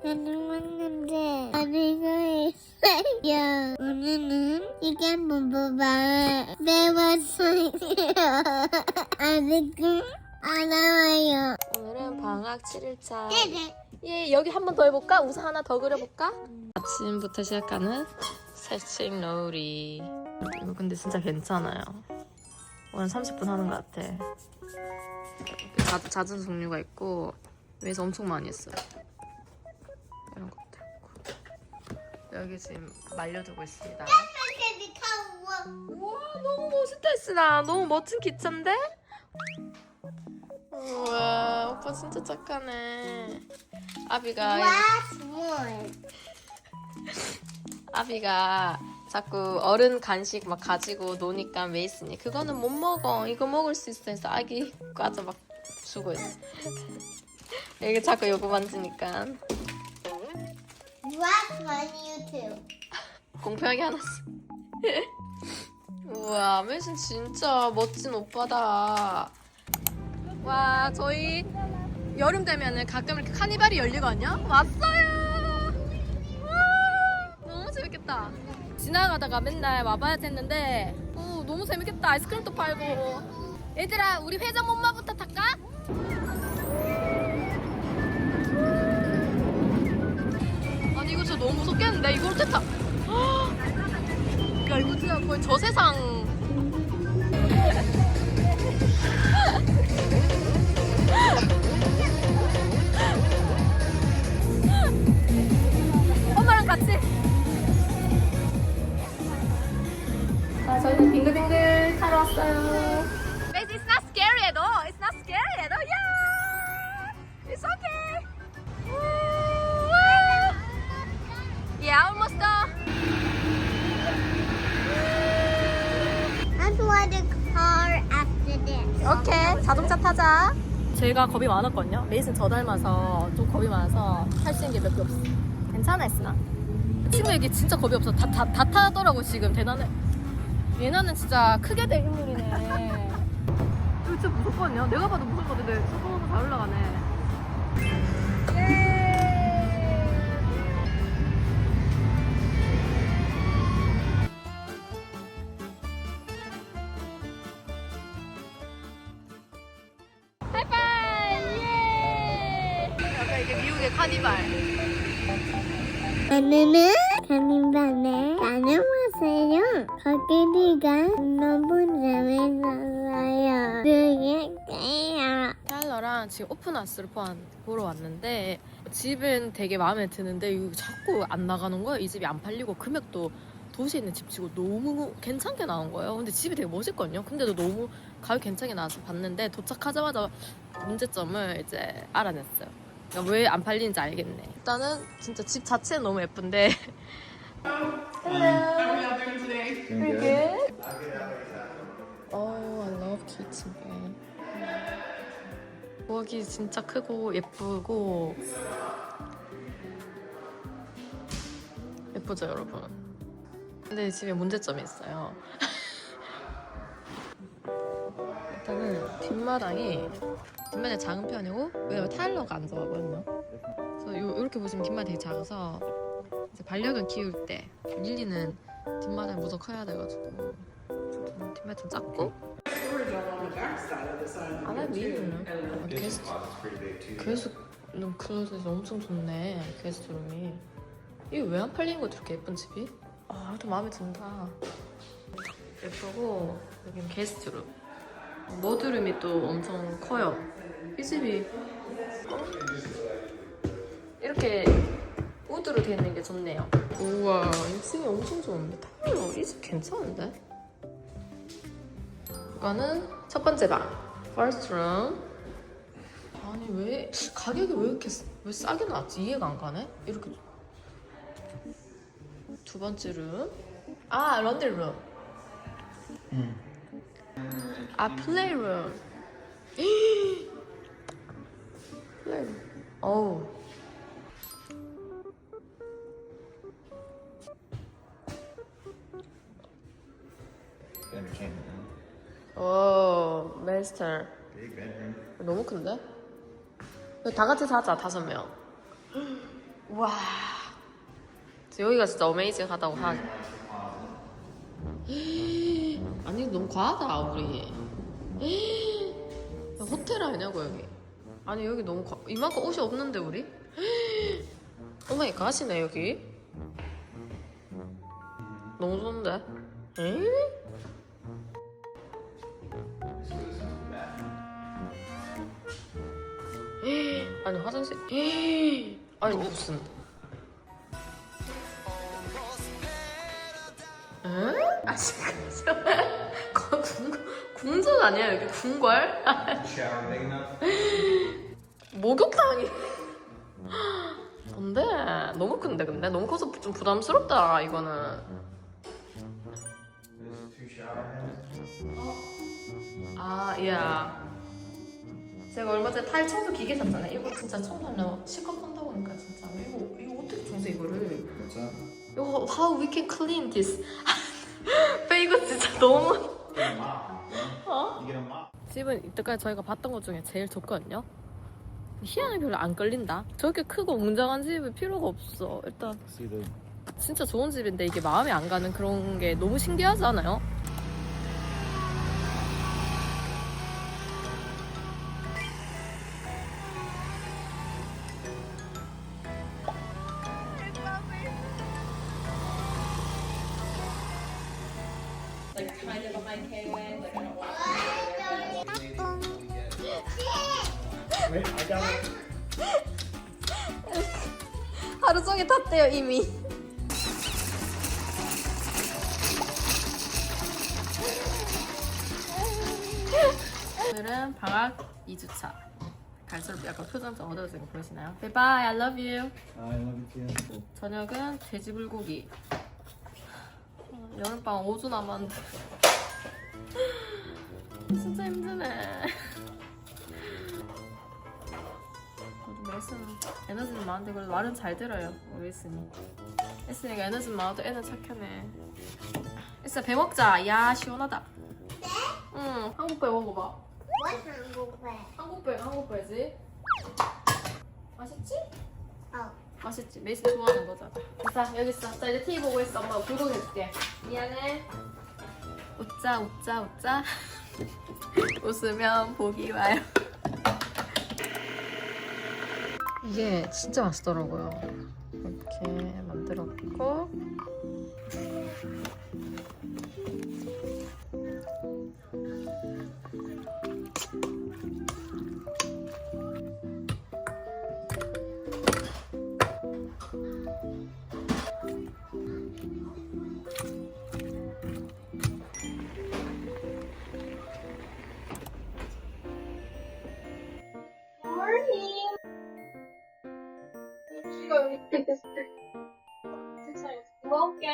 나는 왔는데 어디가 있어요? 오늘은 이게 뭐봐 매웠어요. 아직은 안 나와요. 오늘은 방학 7일차. 예, 여기 한 번 더 해볼까? 우산 하나 더 그려볼까? 아침부터 시작하는 새책 놀이. 이거 근데 진짜 괜찮아요. 오늘 30분 하는 것 같아. 잦은 종류가 있고 위에서 엄청 많이 했어요. 이런 것도 있고. 여기 지금 말려두고 있습니다. 우와, 너무 멋있다 했으나. 너무 멋진 기차인데? 우와, 오빠 진짜 착하네. 아비가 자꾸 어른 간식 막 가지고 노니까 메이슨이 그거는 못 먹어, 이거 먹을 수 있어 해서 아기 과자 막 주고 있어. 여기 자꾸 요거 만지니까 공평하게 하나씩. 우와, 메이슨 진짜 멋진 오빠다. 와, 저희 여름 되면은 가끔 이렇게 카니발이 열리거든요. 왔어요. 와, 너무 재밌겠다. 지나가다가 맨날 와봐야지 했는데 너무 재밌겠다. 아이스크림도 팔고. 얘들아, 우리 회전 엄마부터 탈까? 아니 이거 진짜 너무 무섭겠는데? 이걸 어떻게 타? 야, 이거 진짜 거의 저 세상. 엄마랑 같이. 자, 저희는 빙글빙글 타러 왔어요. But it's not scary at all. It's not scary at all. Yeah, it's okay. Yeah, almost done. I want a car after this. 오케이, 자동차 타자. 제가 겁이 많았거든요. 메이슨 저 닮아서 좀 겁이 많아서 할 수 있는 게 몇 개 없어. 괜찮아, 했으나. 친구에게 진짜 겁이 없어. 다 타더라고, 지금. 대단해. 얘나는 진짜 크게 된 인물이네. 이거 진짜 무섭거든요. 내가 봐도 무섭거든요. 속도가 잘 올라가네. 예! 하이파이! 예! 약간 이게 미국의 카니발. 오늘은 카니발에 다녀왔어요. 거기가 너무 재밌었어요. 그게요. 타일러랑 지금 오픈하우스를 보러 왔는데 집은 되게 마음에 드는데 이거 자꾸 안 나가는 거예요. 이 집이 안 팔리고 금액도 도시에 있는 집치고 너무 괜찮게 나온 거예요. 근데 집이 되게 멋있거든요. 근데도 너무 가격 괜찮게 나와서 봤는데 도착하자마자 문제점을 이제 알아냈어요. 그러니까 왜 안 팔리는지 알겠네. 일단은 진짜 집 자체는 너무 예쁜데. Hello. Very good. Oh, I love kitchen. 부엌이 진짜 크고 예쁘고 예쁘죠, 여러분? 근데 집에 문제점이 있어요. 일단은 뒷마당이 작은 편이고 왜냐면 타일러가 안 좋아하거든요. 그래서 이렇게 보시면 뒷마당이 되게 작아서 이제 반려견 키울 때 릴리는 뒷마당이 무조건 커야 돼가지고 뒷마당 좀 작고 I like 릴리는 게스트 클로젯이 엄청 좋네. 게스트룸이 이게 왜 안 팔리는 거지 이렇게 예쁜 집이? 아, 또 마음에 든다. 예쁘고 여기는 게스트룸. 머드룸이 또 엄청 커요. 이 집이 이렇게 우드로 되어 있는 게 좋네요. 우와, 이 집이 엄청 좋은데. 이 집 괜찮은데? 이거는 첫 번째 방, first room. 아니 왜 가격이 왜 이렇게 왜 싸게 나왔지? 이해가 안 가네. 이렇게 두 번째 룸. 아, 런드리 룸. 아, 플레이룸. 플레이룸. 어우. 오, 메스터. 너무 큰데? 다 같이 사자, 5명. 와. 여기가 진짜 어메이징하다고 하지. 아니 너무 과하다 우리. 야, 호텔 아니냐고 여기. 아니 여기 너무 이만큼 옷이 없는데 우리? 오마이 갓이네 여기. 너무 좋은데? 에? 아니 화장실 아니 무슨 응? 아 지금 궁전 아니야 여기 궁궐? 목욕탕이 뭔데? 너무 큰데 근데? 너무 커서 좀 부담스럽다 이거는. 아, 야. 제가 얼마 전에 타일 청소 기계 샀잖아요. 이거 진짜 청소하면 실컷 한다고 하니까 진짜 이거 어떻게 청소해 이거를? 이거 how we can clean this? 이거 진짜 너무. 어? 집은 이때까지 저희가 봤던 것 중에 제일 좋거든요. 희한하게 별로 안 끌린다. 저렇게 크고 웅장한 집은 필요가 없어. 일단 진짜 좋은 집인데 이게 마음에 안 가는 그런 게 너무 신기하지 않아요? 하루 종일 탔대요 이미. 오늘은 방학 2주차. 갈수록 약간 표정 좀 어두워지는 거 보이시나요? Bye, I love you. I love you too. 저녁은 돼지 불고기. 여름방학 5주 남았는데 진짜 힘드네. 우리 메이스는 에너지는 많은데 그래도 말은 잘 들어요. 우리 에스니. 에스니가 에너지는 많아도 애는 착하네. 에스야 배 먹자. 야 시원하다. 네? 응. 한국배 먹어봐. 뭐 한국배? 한국배지. 맛있지? 어. 맛있지. 메이스 좋아하는 거잖아. 자 여기 있어. 자 이제 TV 보고 있어. 엄마가 불고기 해줄게. 미안해. 웃자 웃자 웃자. 웃으면 복이 와요. 이게 진짜 맛있더라고요. 이렇게 만들었고 먹을게.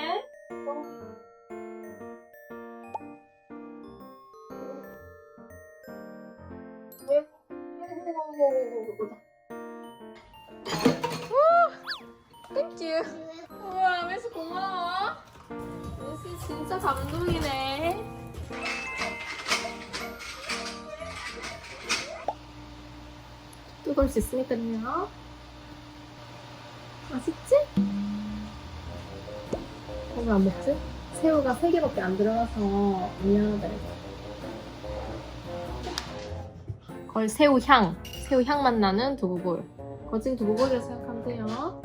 땡큐. 우와 메스 고마워. 메스 진짜 감동이네. 뜨거울 수 있으니까요. 맛있지? 왜 안 먹지? 새우가 3개밖에 안 들어가서 미안하다 이거. 거의 새우향 맛 나는 두부볼. 거진 두부볼이라고 생각하면 돼요.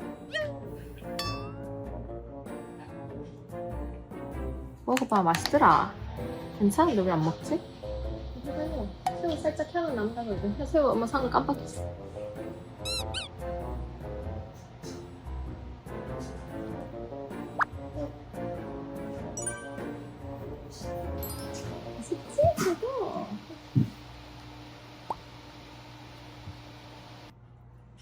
먹어봐 맛있더라. 괜찮은데 왜 안 먹지? 새우 살짝 향은 남다 그러고. 새우 엄마 산 거 깜빡했어. 맛있지? 그거?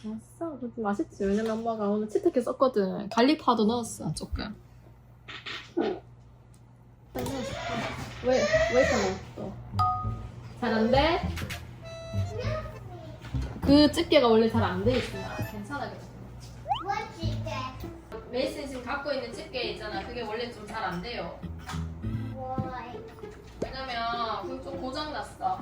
맛있어. 그것도 맛있지. 왜냐면 엄마가 오늘 치트키 썼거든. 갈릭파도 넣었어, 조금. 왜 이렇게 넣었어? 잘 안 돼? 그 집게가 원래 잘 안 돼 있어. 괜찮아, 그래. 뭐 집게? 메이슨이 지금 갖고 있는 집게 있잖아. 그게 원래 좀 잘 안 돼요. 뭐? 왜냐면 그게 좀 고장 났어.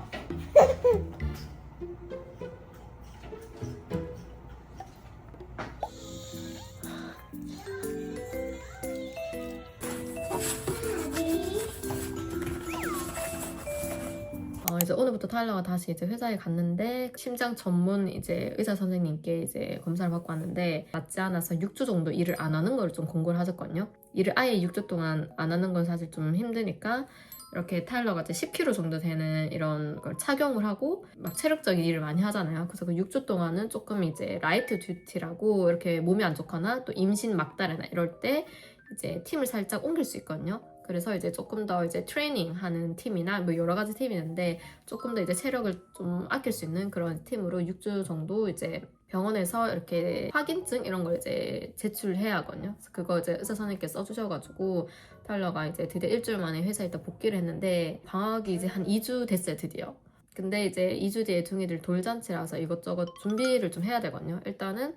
이제 오늘부터 타일러가 다시 이제 회사에 갔는데 심장 전문 이제 의사 선생님께 이제 검사를 받고 왔는데 맞지 않아서 6주 정도 일을 안 하는 걸 좀 권고를 하셨거든요. 일을 아예 6주 동안 안 하는 건 사실 좀 힘드니까 이렇게 타일러가 이제 10kg 정도 되는 이런 걸 착용을 하고 막 체력적인 일을 많이 하잖아요. 그래서 그 6주 동안은 조금 이제 라이트 듀티라고 이렇게 몸이 안 좋거나 또 임신 막달이나 이럴 때 이제 팀을 살짝 옮길 수 있거든요. 그래서 이제 조금 더 이제 트레이닝 하는 팀이나 뭐 여러 가지 팀이 있는데 조금 더 이제 체력을 좀 아낄 수 있는 그런 팀으로 6주 정도 이제 병원에서 이렇게 확인증 이런 걸 이제 제출해야 하거든요. 그래서 그거 이제 의사 선생님께서 써주셔가지고 타일러가 이제 드디어 일주일 만에 회사에 딱 복귀를 했는데 방학이 이제 한 2주 됐어요, 드디어. 근데 이제 2주 뒤에 둥이들 돌잔치라서 이것저것 준비를 좀 해야 되거든요. 일단은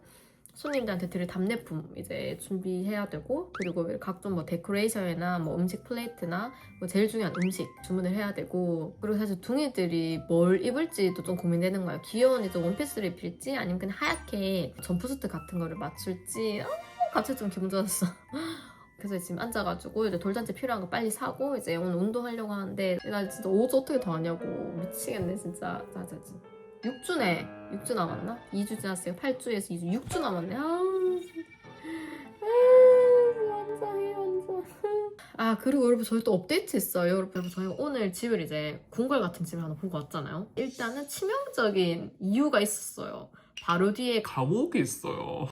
손님들한테 드릴 답례품 이제 준비해야 되고 그리고 각종 뭐 데코레이션이나 뭐 음식 플레이트나 뭐 제일 중요한 음식 주문을 해야 되고 그리고 사실 둥이들이 뭘 입을지도 좀 고민되는 거예요. 귀여운 이제 원피스를 입힐지 아니면 그냥 하얗게 점프수트 같은 거를 맞출지 갑자기 좀 기분 좋았어. 그래서 지금 앉아가지고 이제 돌잔치 필요한 거 빨리 사고 이제 오늘 운동하려고 하는데 나 진짜 옷 어떻게 더 하냐고 미치겠네 진짜. 6주 남았나? 2주 지났어요. 8주에서 2주, 6주 남았네. 완전. 그리고 여러분 저희 또 업데이트 있어요. 여러분 저희가 오늘 집을 이제 궁궐 같은 집을 하나 보고 왔잖아요. 일단은 치명적인 이유가 있었어요. 바로 뒤에 감옥이 있어요.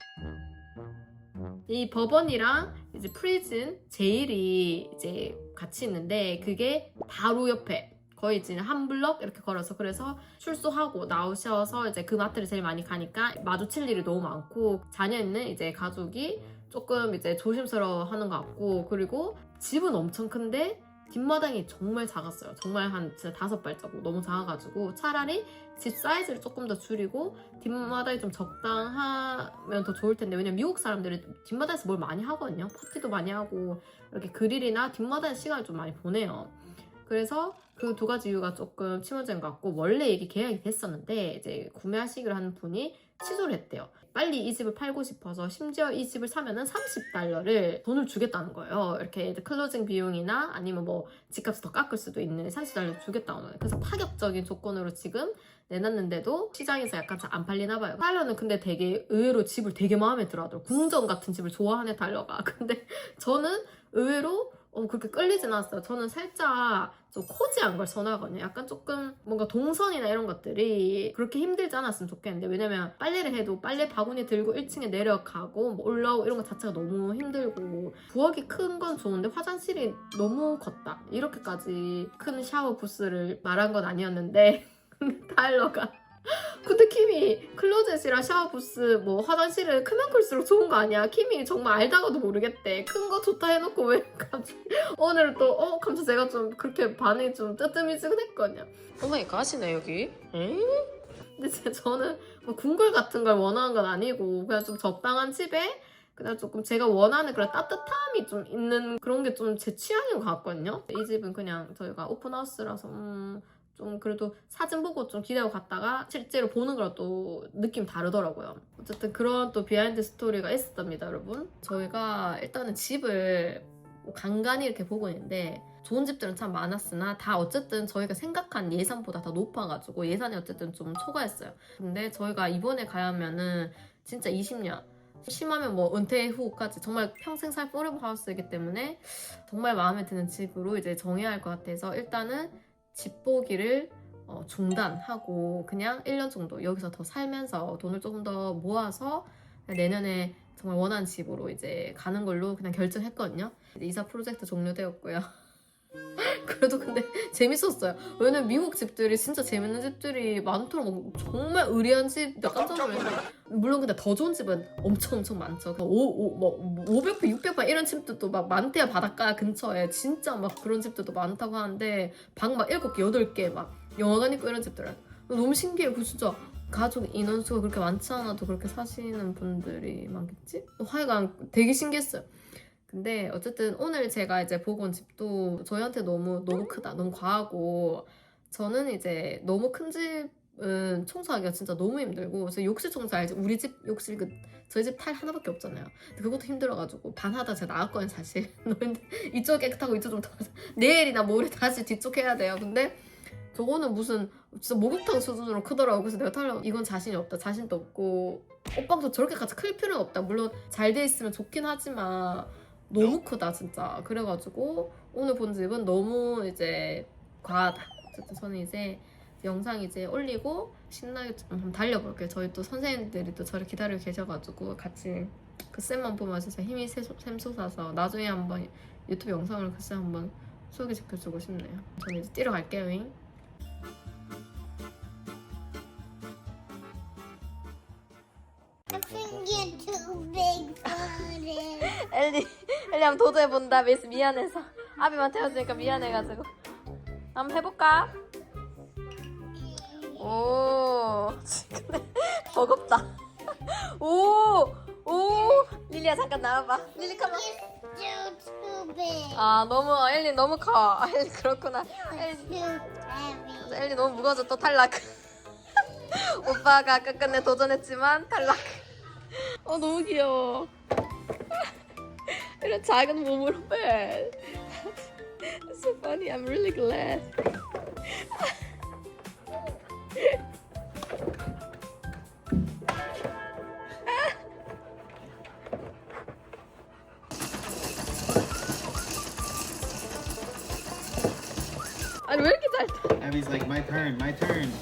이 법원이랑 이제 프리즌, 제일이 이제 같이 있는데 그게 바로 옆에 거의 이제 한 블럭 이렇게 걸어서 그래서 출소하고 나오셔서 이제 그 마트를 제일 많이 가니까 마주칠 일이 너무 많고 자녀 있는 이제 가족이 조금 이제 조심스러워 하는 것 같고 그리고 집은 엄청 큰데 뒷마당이 정말 작았어요. 정말 한 진짜 5발자국 너무 작아가지고 차라리 집 사이즈를 조금 더 줄이고 뒷마당이 좀 적당하면 더 좋을 텐데 왜냐면 미국 사람들은 뒷마당에서 뭘 많이 하거든요. 파티도 많이 하고 이렇게 그릴이나 뒷마당에서 시간을 좀 많이 보내요. 그래서 그 두 가지 이유가 조금 치명적인 것 같고 원래 이게 계약이 됐었는데 이제 구매하시기로 하는 분이 취소를 했대요. 빨리 이 집을 팔고 싶어서 심지어 이 집을 사면은 $30를 돈을 주겠다는 거예요. 이렇게 클로징 비용이나 아니면 뭐 집값을 더 깎을 수도 있는 $30 주겠다는 거예요. 그래서 파격적인 조건으로 지금 내놨는데도 시장에서 약간 잘 안 팔리나 봐요. 타일러는 근데 되게 의외로 집을 되게 마음에 들어 하더라고요. 궁전 같은 집을 좋아하네 타일러가. 근데 저는 의외로 그렇게 끌리진 않았어요. 저는 살짝 좀 코지한 걸 선호하거든요. 약간 조금 뭔가 동선이나 이런 것들이 그렇게 힘들지 않았으면 좋겠는데 왜냐면 빨래를 해도 빨래 바구니 들고 1층에 내려가고 뭐 올라오고 이런 것 자체가 너무 힘들고 부엌이 큰 건 좋은데 화장실이 너무 컸다. 이렇게까지 큰 샤워 부스를 말한 건 아니었는데 타일러가 근데 킴이 클로젯이랑 샤워부스 뭐 화장실은 크면 클수록 좋은 거 아니야? 킴이 정말 알다가도 모르겠대. 큰 거 좋다 해놓고 왜 갑자기 오늘 또 갑자기 제가 좀 그렇게 반응이 좀 뜨뜨미지근했거든요. 오마이갓 하시네 여기. 근데 진짜 저는 뭐 궁궐 같은 걸 원하는 건 아니고 그냥 좀 적당한 집에 그냥 조금 제가 원하는 그런 따뜻함이 좀 있는 그런 게 좀 제 취향인 것 같거든요. 이 집은 그냥 저희가 오픈하우스라서 좀 그래도 사진 보고 좀 기대하고 갔다가 실제로 보는 거랑 또 느낌 다르더라고요. 어쨌든 그런 또 비하인드 스토리가 있었답니다, 여러분. 저희가 일단은 집을 간간히 이렇게 보고 있는데 좋은 집들은 참 많았으나 다 어쨌든 저희가 생각한 예산보다 더 높아가지고 예산이 어쨌든 좀 초과했어요. 근데 저희가 이번에 가야면은 진짜 20년 심하면 뭐 은퇴 후까지 정말 평생 살 포레버하우스이기 때문에 정말 마음에 드는 집으로 이제 정해야 할 것 같아서 일단은 집 보기를 중단하고 그냥 1년 정도 여기서 더 살면서 돈을 조금 더 모아서 내년에 정말 원하는 집으로 이제 가는 걸로 그냥 결정했거든요. 이제 이사 프로젝트 종료되었고요. 그래도 근데 재밌었어요. 왜냐면 미국 집들이 진짜 재밌는 집들이 많더라고. 정말 의리한 집 깜짝 놀랐어요. 물론 근데 더 좋은 집은 엄청 많죠. 뭐 500평, 600평 이런 집들도 막 많대요. 바닷가 근처에 진짜 막 그런 집들도 많다고 하는데 방 막 7개, 8개 막 영화관 있고 이런 집들은 너무 신기해요. 그 진짜 가족 인원수가 그렇게 많지 않아도 그렇게 사시는 분들이 많겠지? 하여간 되게 신기했어요. 근데 어쨌든 오늘 제가 이제 보고 온 집도 저희한테 너무 크다, 너무 과하고 저는 이제 너무 큰 집은 청소하기가 진짜 너무 힘들고 그래서 욕실 청소 알지? 우리 집 욕실 저희 집 타일 하나밖에 없잖아요. 근데 그것도 힘들어가지고 반하다 제가 나왔거든요 사실. 이쪽 깨끗하고 이쪽 좀 더 내일이나 모레 다시 뒤쪽 해야 돼요. 근데 저거는 무슨 진짜 목욕탕 수준으로 크더라고. 그래서 내가 탈락 이건 자신이 없다. 자신도 없고 옷방도 저렇게까지 클 필요는 없다. 물론 잘 돼 있으면 좋긴 하지만 너무 크다 진짜. 그래가지고 오늘 본 집은 너무 이제 과하다. 어쨌든 저는 이제 영상 이제 올리고 신나게 좀 한번 달려볼게요. 저희 또 선생님들이 또 저를 기다리고 계셔가지고 같이 그 쌤만 보면 진짜 힘이 샘솟아서 나중에 한번 유튜브 영상을 글쎄 한번 소개시켜주고 싶네요. 저는 이제 뛰러 갈게요. 잉. I think you're too big for it. 엘리 한번 도전해본다. 미스 미안해서 아비만 태워주니까 미안해가지고 한번 해볼까? 오 근데 버겁다. 오 릴리야 잠깐 나와봐. 릴리 가만. You're too big. 아 너무 엘리 너무 커. 엘리 그렇구나. You're too heavy. 엘리 너무 무거워서 또 탈락. 오빠가 끝끝내 도전했지만 탈락. 너무 귀여워. 이런 작은 몸으로 빼. It's so funny. I'm really glad. 아니 왜 이렇게 잘 타? Abby's like, my turn, my turn.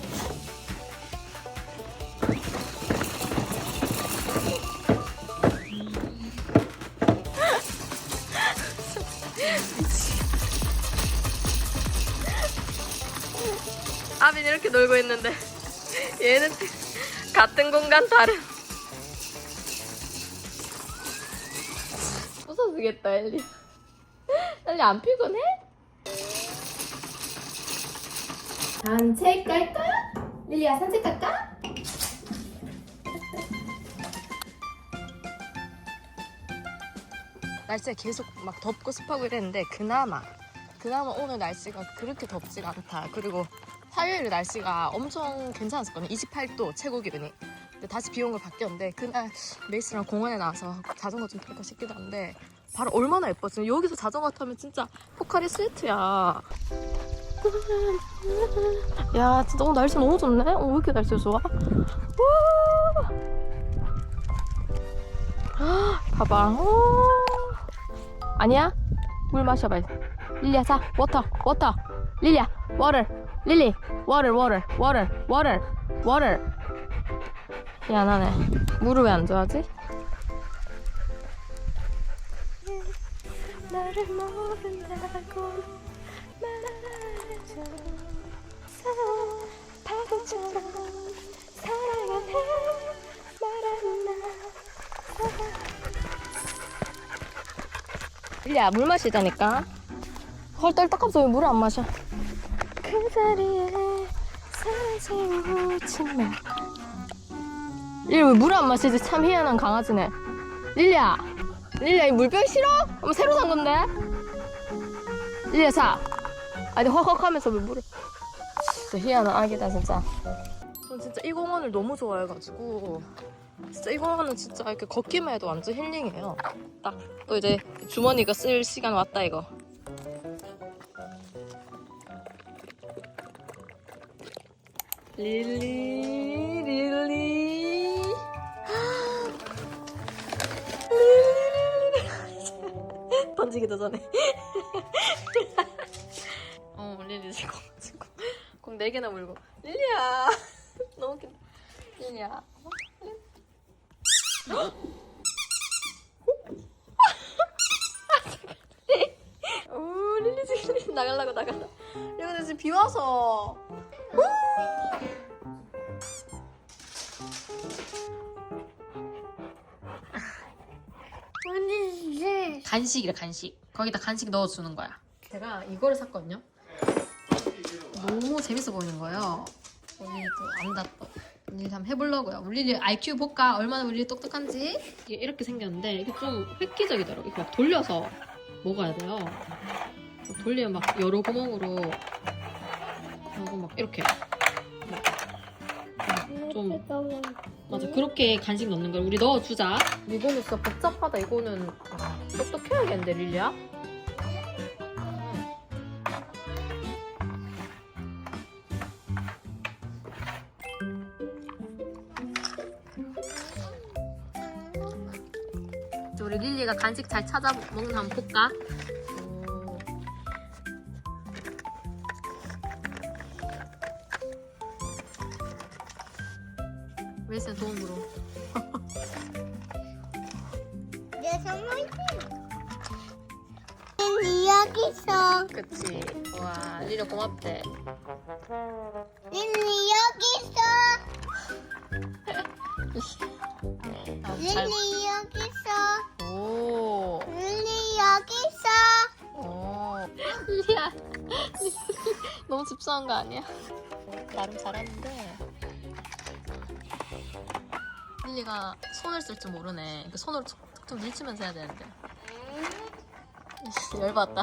아빈 이렇게 놀고 있는데 얘는 같은 공간 다른. 부서지겠다 엘리. 엘리 안 피곤해? 산책 갈까? 릴리야 산책 갈까? 날씨가 계속 막 덥고 습하고 이랬는데 그나마 오늘 날씨가 그렇게 덥지가 않다. 그리고 화요일에 날씨가 엄청 괜찮았었거든요. 28도 최고 기온이. 근데 다시 비 온 걸 바뀌었는데 그날 메이스랑 공원에 나와서 자전거 좀 탈까 싶기도 한데 바로 얼마나 예뻐. 지금 여기서 자전거 타면 진짜 포카리 스웨트야. 야 진짜 오늘 날씨 너무 좋네. 왜 이렇게 날씨가 좋아? 봐봐. 아니야? 물 마셔봐. 릴리야 자 워터 릴리야 워터 릴리 워터 미안하네. 물을 왜 안 좋아하지? 나를 모른다고 말해줘. 파도처럼 사랑하네 말하는 나. 릴리야 물 마시자니까. 헐 떨떡하면서 왜 물을 안 마셔? 그 자리에 사라지고 치마. 릴리 왜 물을 안 마시지? 참 희한한 강아지네. 릴리야 이 물병 싫어? 새로 산 건데? 릴리야 자. 아니 헉헉하면서 왜 물을. 진짜 희한한 아기다 진짜. 전 진짜 이 공원을 너무 좋아해가지고 진짜 이 공원은 진짜 이렇게 걷기만 해도 완전 힐링이에요. 딱 또 이제 주머니가 쓸 시간 왔다 이거. 릴리 던지기도 전에. 릴리 지금 공 4개나 물고. 릴리야 너무 웃긴다. 릴리야 오 릴리 지금 나가려고 이거 근데 지금 비 와서. What is this? 간식이래 간식. 거기다 간식 넣어주는 거야. 제가 이거를 샀거든요. 너무 재밌어 보이는 거예요. 릴리도 안다 또. 릴리 한번 해보려고요. 우리 릴리 IQ 볼까? 얼마나 우리 릴리 똑똑한지. 이게 이렇게 생겼는데 이게 좀 획기적이더라고요. 이렇게 막 돌려서 먹어야 돼요. 돌리면 막 여러 구멍으로 하고 막 이렇게 좀 맞아 그렇게 간식 넣는 걸 우리 넣어주자. 이거는 진짜 복잡하다. 이거는 똑똑해야겠는데 릴리야? 우리 릴리가 간식 잘 찾아 먹는 거 한번 볼까? 오. 웨이스의 도움으로. 내 선물이. 여기 있어. 그치. 와, 릴리 고맙대. 릴리 여기 있어. 잘... 릴리 여기 있어. 오. 릴리 여기 있어. 오. 릴리야. 너무 집사한 거 아니야? 나름 잘하는데. 릴리가 손을 쓸 줄 모르네. 그 손으로 툭툭 밀치면서 해야 되는데. 열받다.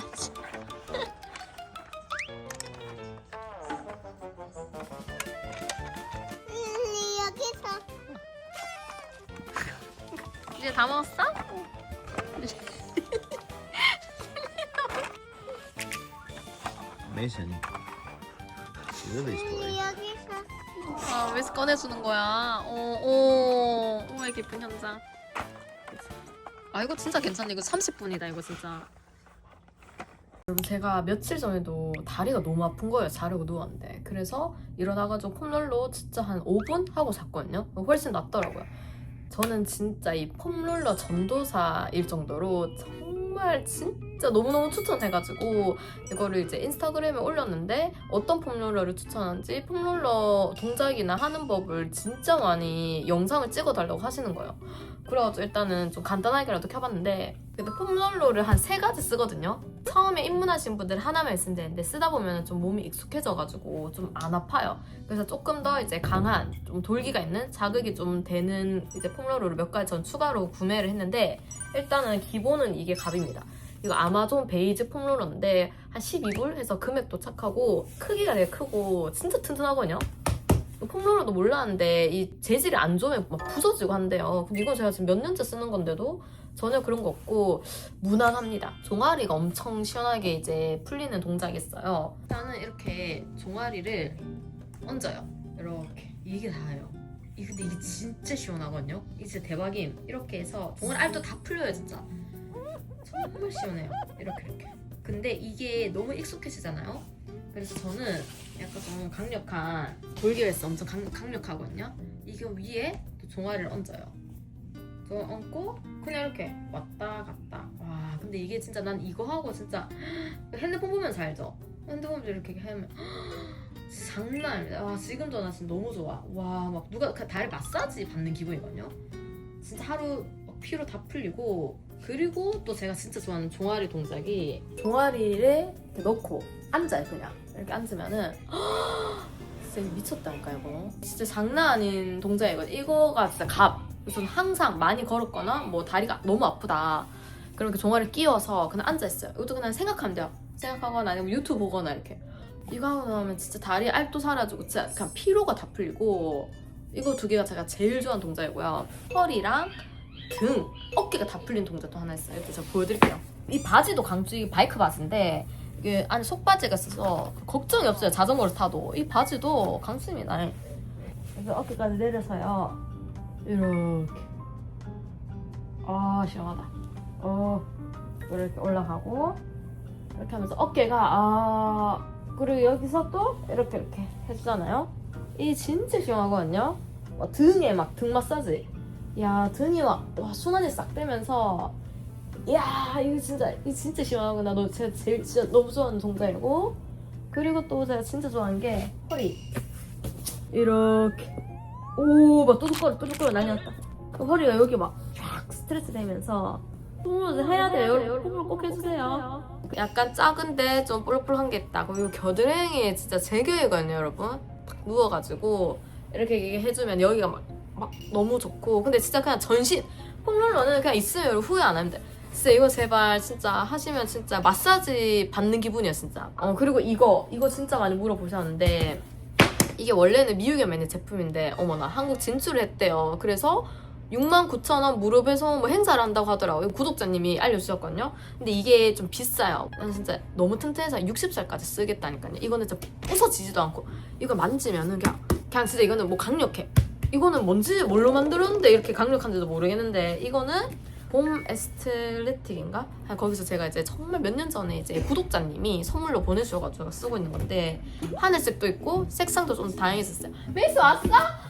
릴리 여기 있어. 이제 다 먹었어? Mason. Lily's 릴리 toy. 여기 있어. 아, 왜 꺼내주는 거야? 오, 왜 기쁜 현장. 아, 이거 진짜 괜찮네. 이거 30분이다, 이거 진짜. 여러분, 제가 며칠 전에도 다리가 너무 아픈 거예요. 자려고 누웠는데. 그래서 일어나가지고 폼롤러 진짜 한 5분 하고 잤거든요. 훨씬 낫더라고요. 저는 진짜 이 폼롤러 전도사일 정도로 정말 진짜 너무너무 추천해가지고 이거를 이제 인스타그램에 올렸는데 어떤 폼롤러를 추천하는지 폼롤러 동작이나 하는 법을 진짜 많이 영상을 찍어달라고 하시는 거예요. 그래가지고 일단은 좀 간단하게라도 켜봤는데 근데 폼롤러를 한 3가지 쓰거든요. 처음에 입문하신 분들 하나만 있으면 되는데 쓰다 보면 좀 몸이 익숙해져가지고 좀 안 아파요. 그래서 조금 더 이제 강한 좀 돌기가 있는 자극이 좀 되는 이제 폼롤러를 몇 가지 전 추가로 구매를 했는데 일단은 기본은 이게 갑입니다. 이거 아마존 베이지 폼롤러인데 한 12불 해서 금액도 착하고 크기가 되게 크고 진짜 튼튼하거든요. 폼롤러도 몰랐는데 이 재질이 안 좋으면 막 부서지고 한대요. 근데 이건 제가 지금 몇 년째 쓰는 건데도 전혀 그런 거 없고 무난합니다. 종아리가 엄청 시원하게 이제 풀리는 동작이 있어요. 일단은 이렇게 종아리를 얹어요. 이렇게. 이게 다예요. 근데 이게 진짜 시원하거든요. 이게 진짜 대박임. 이렇게 해서 종아리 알도 다 풀려요 진짜. 정말 시원해요. 이렇게. 근데 이게 너무 익숙해지잖아요. 그래서 저는 약간 좀 강력한 돌기가 있어. 엄청 강력하거든요. 이게 위에 또 종아리를 얹어요. 저 얹고 그냥 이렇게 왔다 갔다. 와, 근데 이게 진짜 난 이거 하고 진짜 핸드폰 보면서 알죠? 핸드폰 보면서 이렇게 하면 진짜 장난 아닙니다. 와, 지금도 나 지금 너무 좋아. 와, 막 누가 다리 마사지 받는 기분이거든요. 진짜 하루 피로 다 풀리고 그리고 또 제가 진짜 좋아하는 종아리 동작이 종아리를 이렇게 넣고 앉아요. 그냥 이렇게 앉으면은 진짜 미쳤다니까 이거. 진짜 장난 아닌 동작이거든요. 이거가 진짜 갑. 저는 항상 많이 걸었거나 뭐 다리가 너무 아프다 그럼 그 종아리를 끼워서 그냥 앉아있어요. 이것도 그냥 생각하면 돼요. 생각하거나 아니면 유튜브 보거나 이렇게 이거 하고 나면 진짜 다리 알도 사라지고 진짜 그냥 피로가 다 풀리고 이거 2개가 제가 제일 좋아하는 동작이고요. 허리랑 등, 어깨가 다 풀린 동작도 하나 있어요. 이렇게 제가 보여드릴게요. 이 바지도 강추 이게 바이크 바지인데 이게 안에 속바지가 있어서 걱정이 없어요. 자전거를 타도 이 바지도 강추입니다. 그래서 어깨까지 내려서요. 이렇게 시원하다. 이렇게 올라가고 이렇게 하면서 어깨가 그리고 여기서 또 이렇게 해주잖아요. 이 진짜 시원하거든요. 등에 막 등 마사지. 야, 등이 와 순환이 싹 되면서 야, 이거 진짜 시원하구나. 제가 제일 진짜 너무 좋아하는 동작이고 그리고 또 제가 진짜 좋아하는 게 허리 이렇게 막 뚜둑거려 난리 났다. 허리가 여기 막 쫙 스트레스 되면서 폼롤러 해야 돼요. 여러분 폼롤러 꼭 해주세요. 약간 작은데 좀 뿔뿔한 게 있다. 그리고 겨드랑이에 진짜 제격이거든요, 여러분. 누워가지고 이렇게 해주면 여기가 막 너무 좋고 근데 진짜 그냥 전신 폼롤러는 그냥 있으면 후회 안 합니다. 진짜 이거 제발 진짜 하시면 진짜 마사지 받는 기분이야 진짜. 그리고 이거 진짜 많이 물어보셨는데 이게 원래는 미국에만 있는 제품인데 어머나 한국 진출을 했대요. 그래서 69,000원 무료배송 뭐 행사를 한다고 하더라고요. 구독자님이 알려주셨거든요. 근데 이게 좀 비싸요. 난 진짜 너무 튼튼해서 60살까지 쓰겠다니까요. 이거는 진짜 부서지지도 않고 이거 만지면은 그냥 진짜 이거는 뭐 강력해. 이거는 뭘로 만들었는데 이렇게 강력한지도 모르겠는데 이거는 봄 에스테틱인가? 거기서 제가 이제 정말 몇 년 전에 이제 구독자님이 선물로 보내주셔가지고 제가 쓰고 있는 건데 하늘색도 있고 색상도 좀 다양했었어요. 메이스 왔어?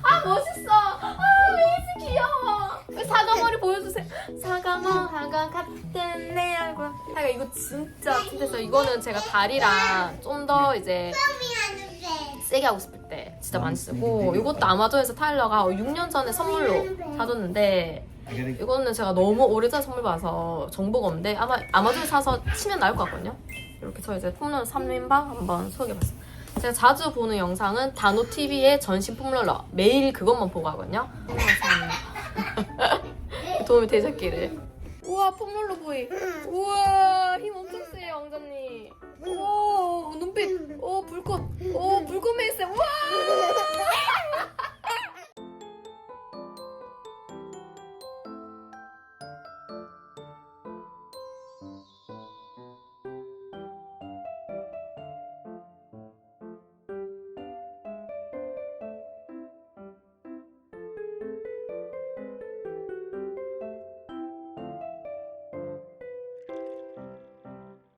아 멋있어. 아 메이스 귀여워. 사과머리 보여주세요. 사과 같은 내 얼굴. 하여간 이거 진짜 진짜 이거는 제가 다리랑 좀 더 이제 세게 하고 싶을 때 진짜 많이 쓰고 이것도 아마존에서 타일러가 6년 전에 선물로 사줬는데 이거는 제가 너무 오래전에 선물 받아서 정보가 없는데 아마 아마존에 사서 치면 나올 것 같거든요. 이렇게 저 이제 폼롤러 3인방 한번 소개해봤어요. 제가 자주 보는 영상은 다노TV의 전신 폼롤러 매일 그것만 보고 하거든요. 도움이 되셨기를. 우와 폼롤러 보이. 우와 힘 엄청 세요 왕자님. 우와